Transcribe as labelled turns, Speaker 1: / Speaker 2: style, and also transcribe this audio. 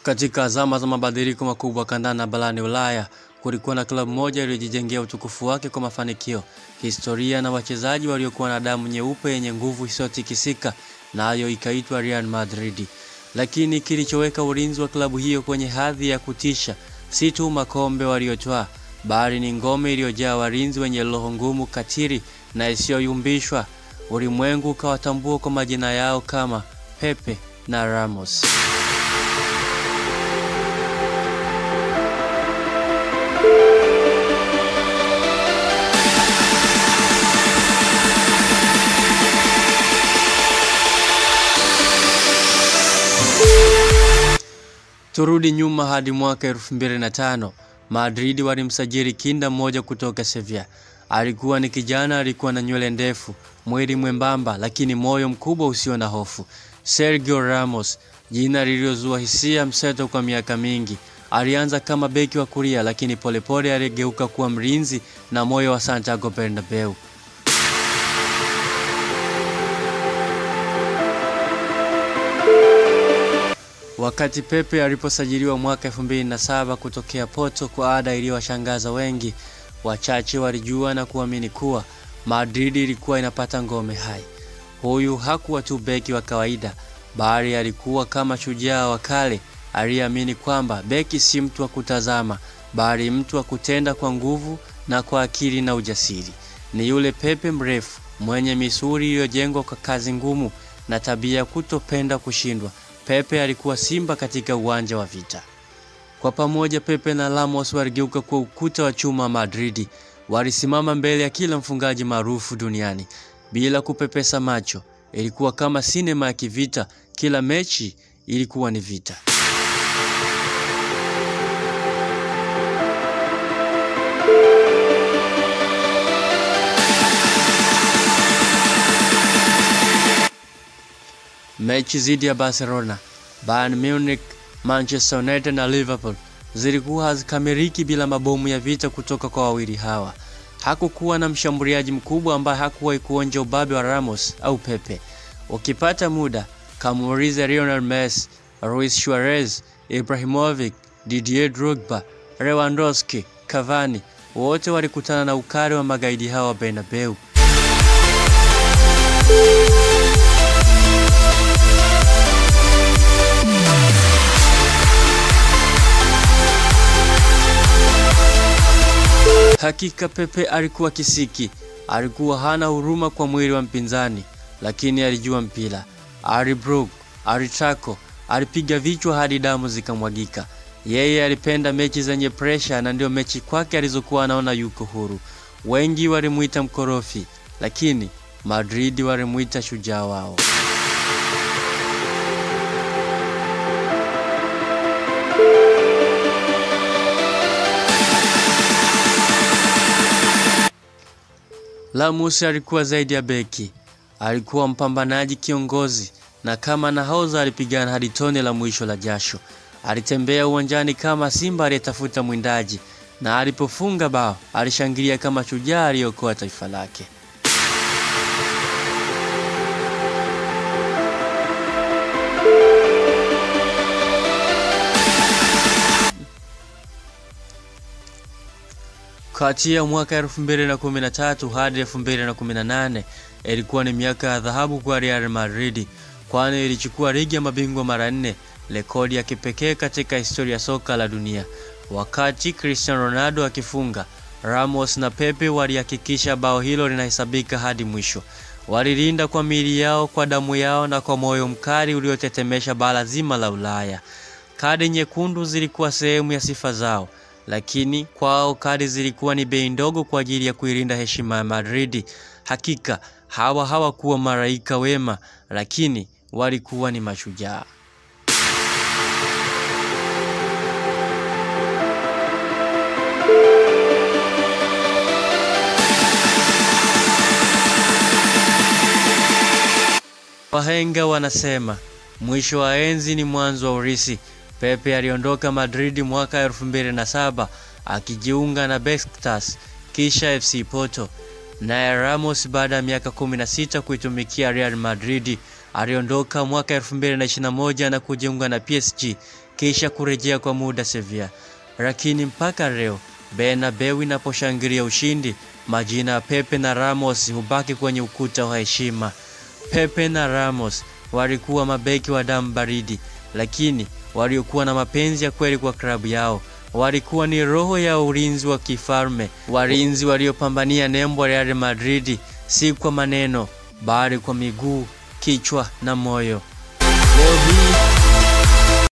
Speaker 1: Katika zama za mabadiliko makubwa kandanda barani Ulaya, kulikuwa na klabu moja iliyojijengea utukufu wake kwa mafanikio, historia na wachezaji waliokuwa na damu nyeupe yenye nguvu isiyotikisika, nayo ikaitwa Real Madrid. Lakini kilichoweka ulinzi wa klabu hiyo kwenye hadhi ya kutisha si tu makombe waliyotwaa, bali ni ngome iliyojaa walinzi wenye roho ngumu, katili na isiyoyumbishwa. Ulimwengu ukawatambua kwa majina yao kama Pepe na Ramos. Turudi nyuma hadi mwaka 2005, Madrid walimsajili kinda mmoja kutoka Sevilla. Alikuwa ni kijana, alikuwa na nywele ndefu, mwili mwembamba lakini moyo mkubwa usio na hofu. Sergio Ramos, jina lililozua hisia mseto kwa miaka mingi. Alianza kama beki wa kulia, lakini polepole aligeuka kuwa mlinzi na moyo wa Santiago Bernabeu. Wakati Pepe aliposajiliwa mwaka 2007 kutokea Porto kwa ada iliyowashangaza wengi, wachache walijua na kuamini kuwa Madrid ilikuwa inapata ngome hai. Huyu hakuwa tu beki wa kawaida, bali alikuwa kama shujaa wa kale aliyeamini kwamba beki si mtu wa kutazama, bali mtu wa kutenda kwa nguvu na kwa akili na ujasiri. Ni yule Pepe mrefu, mwenye misuli iliyojengwa kwa kazi ngumu na tabia kutopenda kushindwa. Pepe alikuwa simba katika uwanja wa vita. Kwa pamoja Pepe na Ramos waligeuka kwa ukuta wa chuma Madrid. Walisimama mbele ya kila mfungaji maarufu duniani bila kupepesa macho. Ilikuwa kama sinema ya kivita, kila mechi ilikuwa ni vita. Mechi zidi ya Barcelona, Bayern Munich, Manchester United na Liverpool zilikuwa hazikamiliki bila mabomu ya vita kutoka kwa wawili hawa. Hakukuwa na mshambuliaji mkubwa ambaye hakuwahi kuonja ubabe wa Ramos au Pepe. Ukipata muda, kamuulize Lionel Messi, Luis Suarez, Ibrahimovic, Didier Drogba, Lewandowski, Cavani, wote walikutana na ukali wa magaidi hawa Bernabeu. Hakika Pepe alikuwa kisiki, alikuwa hana huruma kwa mwili wa mpinzani, lakini alijua mpira. Alibrook, alitako, alipiga vichwa hadi damu zikamwagika. Yeye alipenda mechi zenye pressure, na ndio mechi kwake alizokuwa anaona yuko huru. Wengi walimuita mkorofi, lakini Madrid walimuita shujaa wao. Ramos alikuwa zaidi ya beki. Alikuwa mpambanaji, kiongozi, na kama nahodha alipigana hadi tone la mwisho la jasho. Alitembea uwanjani kama simba aliyetafuta mwindaji, na alipofunga bao alishangilia kama shujaa aliyeokoa taifa lake. Kati ya mwaka 2013 hadi 2018 ilikuwa ni miaka ya dhahabu kwa Real Madrid, kwani ilichukua ligi ya mabingwa mara 4, rekodi ya kipekee katika historia ya soka la dunia. Wakati Cristiano Ronaldo akifunga, Ramos na Pepe walihakikisha bao hilo linahesabika hadi mwisho. Walilinda kwa miili yao, kwa damu yao na kwa moyo mkali uliotetemesha bara zima la Ulaya. Kadi nyekundu zilikuwa sehemu ya sifa zao, lakini kwao kadi zilikuwa ni bei ndogo kwa ajili ya kuilinda heshima ya Madrid. Hakika hawakuwa malaika wema, lakini walikuwa ni mashujaa. Wahenga wanasema mwisho wa enzi ni mwanzo wa urisi. Pepe aliondoka Madrid mwaka 2007 akijiunga na Besiktas, kisha FC Porto. Naye Ramos baada ya miaka 16 kuitumikia Real Madrid Aliondoka mwaka 2021 na kujiunga na PSG kisha kurejea kwa muda Sevilla. Lakini mpaka leo Bernabeu inaposhangilia ushindi, majina ya Pepe na Ramos hubaki kwenye ukuta wa heshima. Pepe na Ramos walikuwa mabeki wa damu baridi, lakini waliokuwa na mapenzi ya kweli kwa klabu yao. Walikuwa ni roho ya ulinzi wa kifalme, walinzi waliopambania nembo ya Real Madrid, si kwa maneno bali kwa miguu, kichwa na moyo. Leo